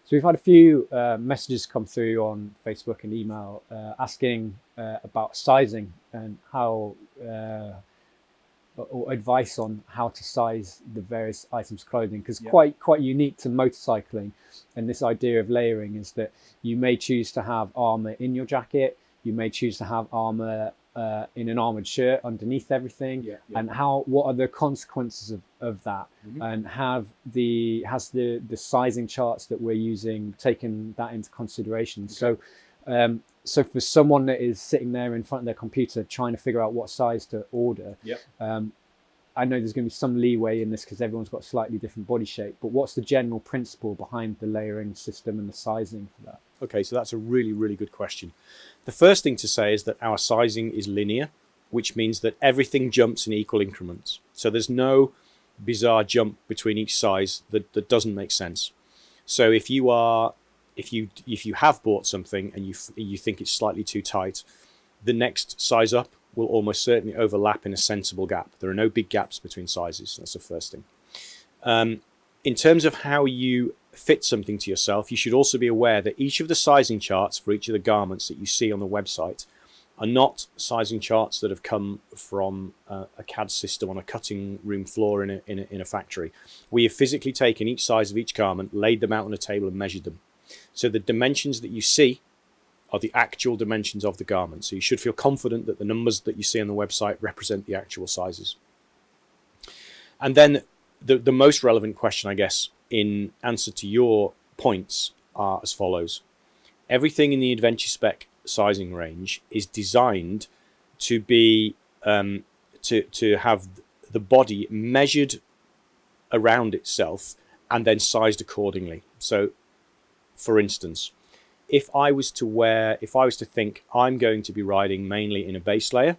So we've had a few messages come through on Facebook and email asking about sizing and how, or advice on how to size the various items of clothing, because quite unique to motorcycling. And this idea of layering is that you may choose to have armor in your jacket, you may choose to have armor in an armored shirt underneath everything, and what are the consequences of that, and has the sizing charts that we're using taken that into consideration? So for someone that is sitting there in front of their computer trying to figure out what size to order, I know there's going to be some leeway in this because everyone's got a slightly different body shape, but what's the general principle behind the layering system and the sizing for that? Okay, so that's a really, really good question. The first thing to say is that our sizing is linear, which means that everything jumps in equal increments. So there's no bizarre jump between each size that doesn't make sense. So if you have bought something and you think it's slightly too tight, the next size up will almost certainly overlap in a sensible gap. There are no big gaps between sizes. That's the first thing. In terms of how you fit something to yourself, you should also be aware that each of the sizing charts for each of the garments that you see on the website are not sizing charts that have come from a CAD system on a cutting room floor in a factory. We have physically taken each size of each garment, laid them out on a table and measured them. So the dimensions that you see are the actual dimensions of the garment. So you should feel confident that the numbers that you see on the website represent the actual sizes. And then the most relevant question, I guess, in answer to your points are as follows. Everything in the Adventure Spec sizing range is designed to be to have the body measured around itself and then sized accordingly. So for instance, if I was to think I'm going to be riding mainly in a base layer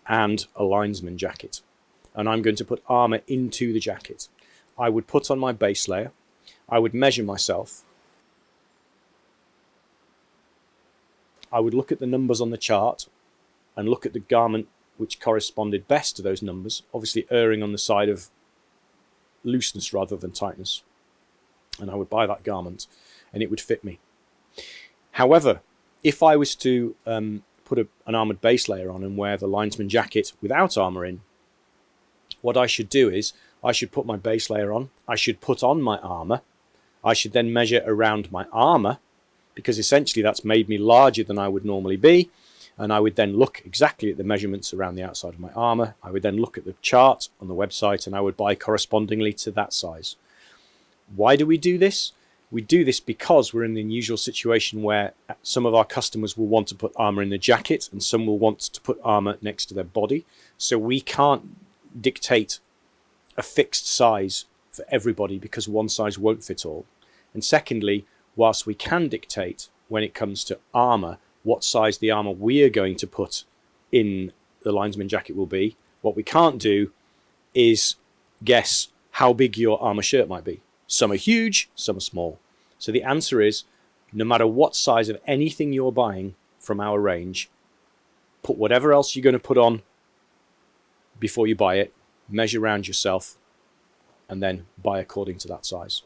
and a linesman jacket, and I'm going to put armor into the jacket, I would put on my base layer, I would measure myself, I would look at the numbers on the chart and look at the garment which corresponded best to those numbers, obviously erring on the side of looseness rather than tightness. And I would buy that garment and it would fit me. However, if I was to put an armoured base layer on and wear the linesman jacket without armour in, what I should do is I should put my base layer on, I should put on my armour, I should then measure around my armour, because essentially that's made me larger than I would normally be, and I would then look exactly at the measurements around the outside of my armour. I would then look at the chart on the website and I would buy correspondingly to that size. Why do we do this? We do this because we're in the unusual situation where some of our customers will want to put armour in the jacket and some will want to put armour next to their body. So we can't dictate a fixed size for everybody because one size won't fit all. And secondly, whilst we can dictate when it comes to armour what size the armour we are going to put in the linesman jacket will be, what we can't do is guess how big your armour shirt might be. Some are huge, some are small. So the answer is, no matter what size of anything you're buying from our range, put whatever else you're going to put on before you buy it, measure around yourself, and then buy according to that size.